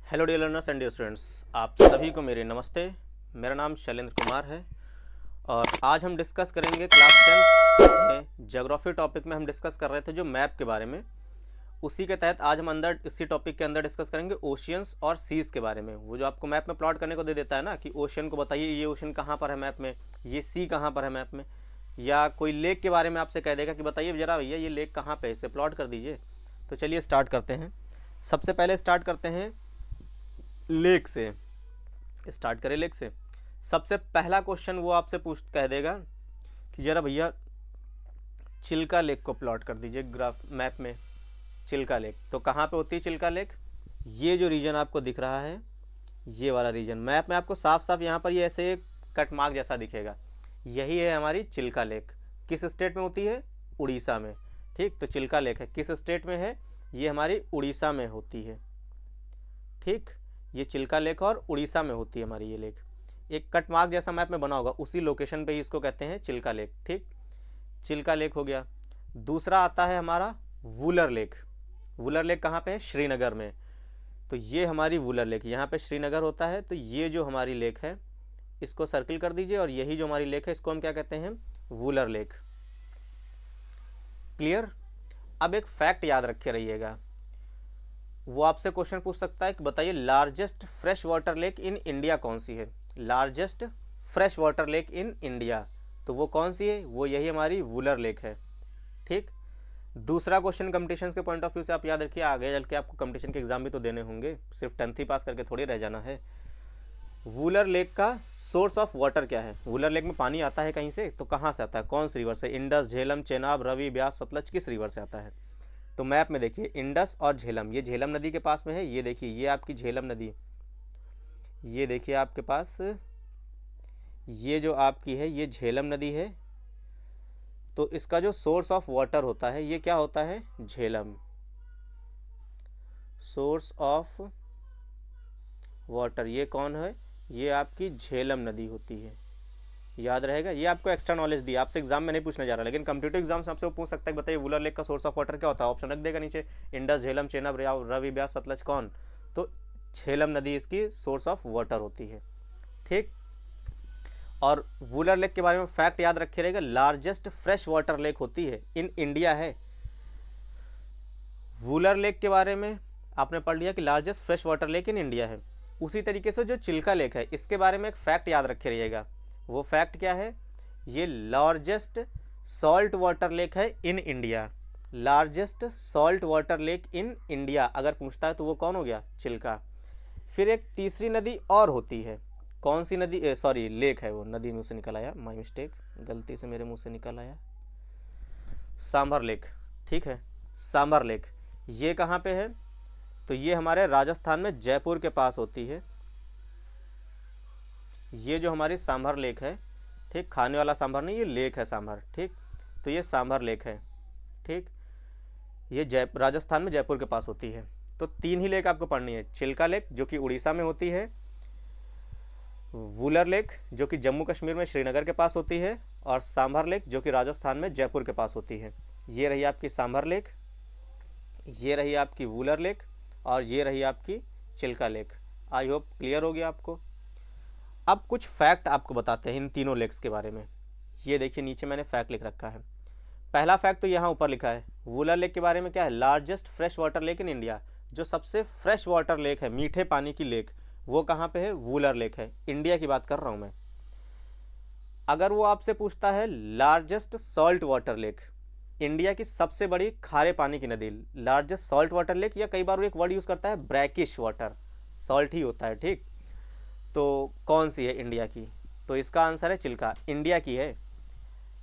Hello dear learners and dear students, आप सभी को मेरे नमस्ते। मेरा नाम शैलेंद्र कुमार है और आज हम डिस्कस करेंगे क्लास 10 में ज्योग्राफी टॉपिक में हम डिस्कस कर रहे थे जो मैप के बारे में। उसी के तहत आज हम इसी टॉपिक के अंदर डिस्कस करेंगे ओशियंस और सीज़ के बारे में। वो जो आपको मैप में प्लॉट करने को दे देता है ना कि ओशियन को बताइए ये ओशियन कहाँ पर है मैप में, ये सी कहाँ पर है मैप में, या कोई लेक के बारे में आपसे कह देगा कि बताइए ज़रा भैया ये लेक कहाँ पे है, इसे प्लॉट कर दीजिए। तो चलिए स्टार्ट करते हैं। सबसे पहले स्टार्ट करते हैं लेक से। स्टार्ट करें लेक से। सबसे पहला क्वेश्चन वो आपसे पूछ कह देगा कि जरा भैया चिल्का लेक को प्लॉट कर दीजिए ग्राफ मैप में। चिल्का लेक तो कहाँ पे होती है चिल्का लेक? ये जो रीजन आपको दिख रहा है, ये वाला रीजन मैप में आपको साफ साफ यहाँ पर ये ऐसे एक कट मार्क जैसा दिखेगा, यही है हमारी चिल्का लेक। किस स्टेट में होती है? उड़ीसा में। ठीक, तो चिल्का लेक है किस स्टेट में है? ये हमारी उड़ीसा में होती है। ठीक, ये चिल्का लेक और उड़ीसा में होती है हमारी ये लेक। एक कट मार्क जैसा मैप में बना होगा, उसी लोकेशन पे ही इसको कहते हैं चिल्का लेक। ठीक, चिल्का लेक हो गया। दूसरा आता है हमारा वुलर लेक। वुलर लेक कहाँ पे है? श्रीनगर में। तो ये हमारी वुलर लेक, यहाँ पे श्रीनगर होता है। तो ये जो हमारी लेक है इसको सर्किल कर दीजिए और यही जो हमारी लेक है इसको हम क्या कहते हैं? वुलर लेक। क्लियर? अब एक फैक्ट याद रखे रहिएगा, वो आपसे क्वेश्चन पूछ सकता है कि बताइए largest fresh water lake in India कौन सी है? Largest fresh water lake in India, तो वो कौन सी है? वो यही हमारी वुलर लेक है। ठीक, दूसरा क्वेश्चन कंपटीशन के पॉइंट ऑफ व्यू से आप याद रखिए, आगे चल के आपको कंपटीशन के एग्जाम भी तो देने होंगे, सिर्फ 10th ही पास करके थोड़ी रह जाना है। वुलर लेक का सोर्स ऑफ वाटर क्या है? वुलर लेक में पानी आता है कहीं से, तो कहाँ से आता है, कौन सी रिवर से? इंडस, झेलम, चेनाब, रवि, ब्यास, सतलज, किस रिवर से आता है? तो मैप में देखिए इंडस और झेलम, ये झेलम नदी के पास में है। ये देखिए ये आपकी झेलम नदी, ये देखिए आपके पास ये जो आपकी है ये झेलम नदी है। तो इसका जो सोर्स ऑफ वाटर होता है ये क्या होता है? झेलम। सोर्स ऑफ वाटर ये कौन है? ये आपकी झेलम नदी होती है। याद रहेगा, ये आपको एक्स्ट्रा नॉलेज दी, आपसे एग्जाम में नहीं पूछने जा रहा, लेकिन कंप्यूटर एग्जाम से आपसे वो पूछ सकता है बताइए वुलर लेक का सोर्स ऑफ वाटर क्या होता है? ऑप्शन रख देगा नीचे, इंडस, झेलम, चेनाब, रवि, ब्यास, सतलज, कौन? तो झेलम नदी इसकी सोर्स ऑफ वाटर होती है। ठीक, और वुलर लेक के बारे में फैक्ट याद रखे रहेगा, लार्जेस्ट फ्रेश वाटर लेक होती है इन इंडिया है। वुलर लेक के बारे में आपने पढ़ लिया कि largest fresh water lake in India है। उसी तरीके से जो चिल्का लेक है इसके बारे में एक फैक्ट याद रखे रहिएगा। वो फैक्ट क्या है? ये लार्जेस्ट सॉल्ट वाटर लेक है in India. Largest salt water lake in India अगर पूछता है तो वो कौन हो गया? चिल्का। फिर एक तीसरी नदी और होती है, कौन सी नदी? सॉरी लेक है, वो नदी मुंह से निकल आया, माय मिस्टेक, गलती से मेरे मुंह से निकल आया। सांभर लेक। ठीक है, सांभर लेक ये कहाँ पे है? तो ये हमारे राजस्थान में जयपुर के पास होती है। ये जो हमारी सांभर लेक है, ठीक, खाने वाला सांभर नहीं, ये लेक है सांभर। ठीक, तो ये सांभर लेक है। ठीक, ये राजस्थान में जयपुर के पास होती है। तो तीन ही लेक आपको पढ़नी है, चिल्का लेक जो कि उड़ीसा में होती है, वुलर लेक जो कि जम्मू कश्मीर में श्रीनगर के पास होती है, और सांभर लेक जो कि राजस्थान में जयपुर के पास होती है। ये रही आपकी सांभर लेक, ये रही आपकी वुलर लेक, और ये रही आपकी Chilika lake. I hope clear हो गया आपको। अब कुछ फैक्ट आपको बताते हैं इन तीनों लेक्स के बारे में। ये देखिए नीचे मैंने फैक्ट लिख रखा है। पहला फैक्ट तो यहाँ ऊपर लिखा है, वुलर लेक के बारे में क्या है? Largest fresh water lake in India. जो सबसे फ्रेश वाटर लेक है, मीठे पानी की लेक, वो कहाँ पे है? वुलर लेक है। इंडिया की बात कर रहा हूँ मैं। अगर वो आपसे पूछता है largest salt water lake, India की सबसे बड़ी खारे पानी की नदी, लार्जेस्ट सॉल्ट वाटर लेक, या कई बार वो एक वर्ड यूज करता है ब्रैकिश वाटर, सॉल्ट ही होता है। ठीक, तो कौन सी है इंडिया की? तो इसका आंसर है चिल्का, इंडिया की है।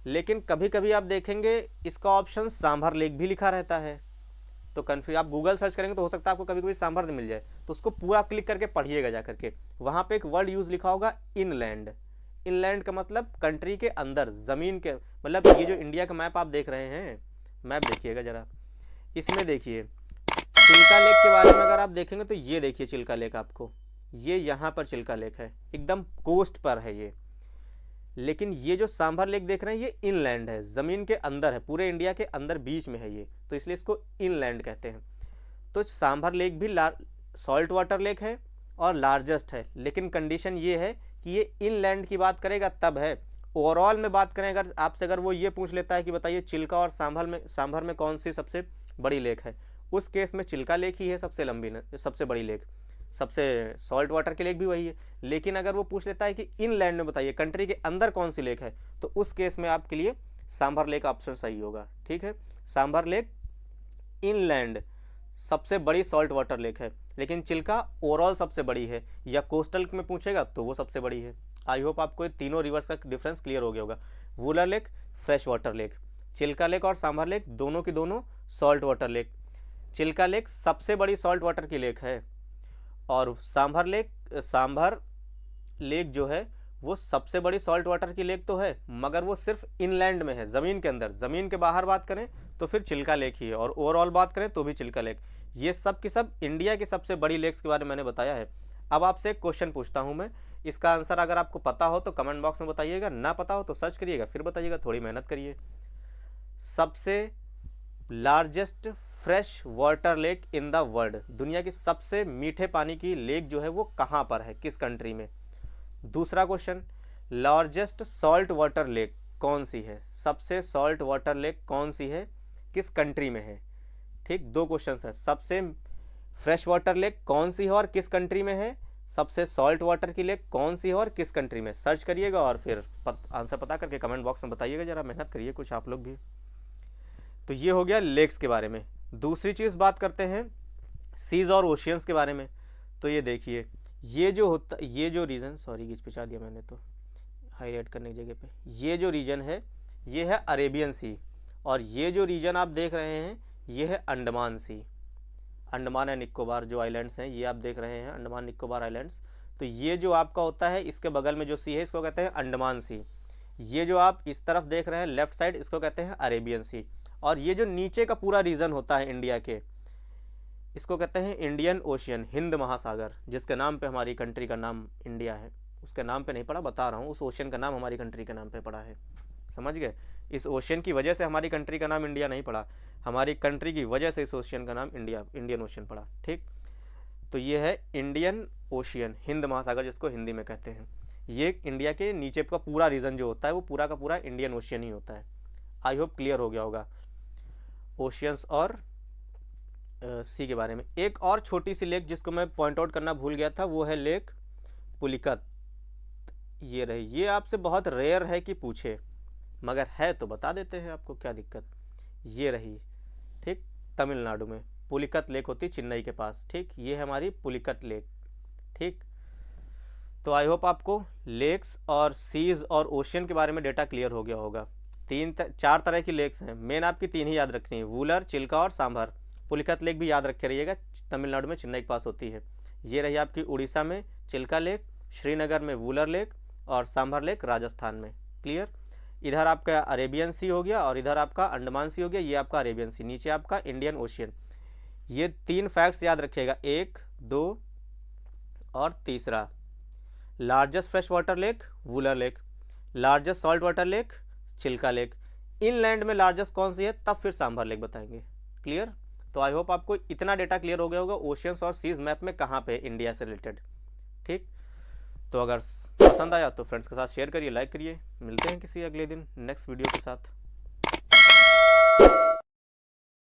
लेकिन कभी कभी आप देखेंगे इसका ऑप्शन सांभर लेक भी लिखा रहता है, तो कन्फ्यूज, आप गूगल सर्च करेंगे तो हो सकता है आपको कभी कभी सांभर मिल जाए, तो उसको पूरा क्लिक करके पढ़िएगा जा करके। वहाँ पे एक वर्ड यूज लिखा होगा इनलैंड। इनलैंड का मतलब कंट्री के अंदर, ज़मीन के, मतलब ये जो इंडिया का मैप आप देख रहे हैं, मैप देखिएगा ज़रा, इसमें देखिए चिल्का लेक के बारे में अगर आप देखेंगे तो ये देखिए चिल्का लेक आपको, ये यहाँ पर चिल्का लेक है, एकदम कोस्ट पर है ये। लेकिन ये जो सांभर लेक देख रहे हैं ये इनलैंड है, ज़मीन के अंदर है, पूरे इंडिया के अंदर बीच में है ये, तो इसलिए इसको इनलैंड कहते हैं। तो सांभर लेक भी सॉल्ट वाटर लेक है और लार्जेस्ट है, लेकिन कंडीशन ये है कि ये इनलैंड की बात करेगा तब है। ओवरऑल में बात करें अगर आपसे, अगर वो ये पूछ लेता है कि बताइए चिल्का और सांभर में कौन सी सबसे बड़ी लेक है, उस केस में चिल्का लेक ही है सबसे लंबी, सबसे बड़ी लेक, सबसे सॉल्ट वाटर की लेक भी वही है। लेकिन अगर वो पूछ लेता है कि इनलैंड में बताइए कंट्री के अंदर कौन सी लेक है, तो उस केस में आपके लिए सांभर लेक ऑप्शन सही होगा। ठीक है, सांभर लेक इनलैंड सबसे बड़ी सॉल्ट वाटर लेक है, लेकिन चिल्का ओवरऑल सबसे बड़ी है, या कोस्टल में पूछेगा तो वो सबसे बड़ी है। आई होप आपको ये तीनों रिवर्स का डिफरेंस क्लियर हो गया होगा। Wular lake fresh water lake, Chilika lake और सांभर लेक दोनों की दोनों salt water lake. Chilika lake सबसे बड़ी सॉल्ट वाटर की लेक है, और सांभर लेक जो है वो सबसे बड़ी सॉल्ट वाटर की लेक तो है, मगर वो सिर्फ इनलैंड में है, ज़मीन के अंदर। ज़मीन के बाहर बात करें तो फिर चिल्का लेक ही है, और ओवरऑल बात करें तो भी चिल्का लेक। ये सब की सब इंडिया की सबसे बड़ी लेक्स के बारे में मैंने बताया है। अब आपसे एक क्वेश्चन पूछता हूँ मैं, इसका आंसर अगर आपको पता हो तो कमेंट बॉक्स में बताइएगा, ना पता हो तो सर्च करिएगा फिर बताइएगा, थोड़ी मेहनत करिए। सबसे largest fresh water lake in the world, दुनिया की सबसे मीठे पानी की लेक जो है वो कहाँ पर है, किस कंट्री में। दूसरा question, largest salt water lake कौन सी है, सबसे सॉल्ट वाटर लेक कौन सी है, किस कंट्री में है। ठीक, दो क्वेश्चन है, सबसे फ्रेश वाटर लेक कौन सी है और किस कंट्री में है, सबसे सॉल्ट वाटर की लेक कौन सी है और किस कंट्री में। सर्च करिएगा और फिर आंसर पता करके कमेंट बॉक्स में बताइएगा, जरा मेहनत करिए कुछ आप लोग भी। तो ये हो गया लेक्स के बारे में। दूसरी चीज़ बात करते हैं सीज और ओशियंस के बारे में। तो ये देखिए, ये जो रीजन, सॉरी घिचपिचा दिया मैंने तो हाईलाइट करने की जगह पे, ये जो रीजन है ये है अरेबियन सी, और ये जो रीजन आप देख रहे हैं ये है अंडमान सी। अंडमान एंड निकोबार जो आइलैंड्स हैं ये आप देख रहे हैं, अंडमान निकोबार आइलैंड्स। तो ये जो आपका होता है इसके बगल में जो सी है इसको कहते हैं अंडमान सी। ये जो आप इस तरफ देख रहे हैं लेफ्ट साइड, इसको कहते हैं अरेबियन सी। और ये जो नीचे का पूरा रीजन होता है इंडिया के, इसको कहते हैं इंडियन ओशियन, हिंद महासागर, जिसके नाम पे हमारी कंट्री का नाम इंडिया है। उसके नाम पे नहीं पड़ा, बता रहा हूँ, उस ओशियन का नाम हमारी कंट्री के नाम पे पड़ा है, समझ गए। इस ओशियन की वजह से हमारी कंट्री का नाम इंडिया नहीं पड़ा, हमारी कंट्री की वजह से इस ओशियन का नाम इंडियन ओशियन पड़ा। ठीक, तो ये है इंडियन ओशियन, हिंद महासागर जिसको हिंदी में कहते हैं। ये इंडिया के नीचे का पूरा रीजन जो होता है वो पूरा का पूरा इंडियन ओशियन ही होता है। आई होप क्लियर हो गया होगा ओशियंस और सी के बारे में। एक और छोटी सी लेक जिसको मैं पॉइंट आउट करना भूल गया था, वो है लेक पुलिकत। ये रही, ये आपसे बहुत रेयर है कि पूछे, मगर है तो बता देते हैं आपको, क्या दिक्कत। ये रही, ठीक, तमिलनाडु में पुलिकत लेक होती चेन्नई के पास। ठीक, ये है हमारी पुलिकत लेक। ठीक, तो आई होप आपको लेक्स और सीज और ओशियन के बारे में डेटा क्लियर हो गया होगा। चार तरह की लेक्स हैं, मेन आपकी तीन ही याद रखनी है, वुलर, चिल्का और सांभर। पुलिकत लेक भी याद रखे रहिएगा, तमिलनाडु में चेन्नई के पास होती है। ये रही आपकी उड़ीसा में चिल्का लेक, श्रीनगर में वुलर लेक और सांभर लेक राजस्थान में। क्लियर। इधर आपका अरेबियन सी हो गया और इधर आपका अंडमान सी हो गया, ये आपका अरेबियन सी, नीचे आपका इंडियन ओशियन। ये तीन फैक्ट्स याद रखिएगा, 1, 2 और तीसरा, largest fresh water lake Wular lake, largest salt water lake Chilika lake, inland में लार्जेस्ट कौन सी है तब फिर सांभर लेक बताएंगे। क्लियर। तो आई होप आपको इतना डेटा क्लियर हो गया होगा ओशियंस और सीज मैप में कहाँ पे इंडिया से रिलेटेड। ठीक, तो अगर पसंद आया तो फ्रेंड्स के साथ शेयर करिए, लाइक करिए। मिलते हैं किसी अगले दिन नेक्स्ट वीडियो के साथ।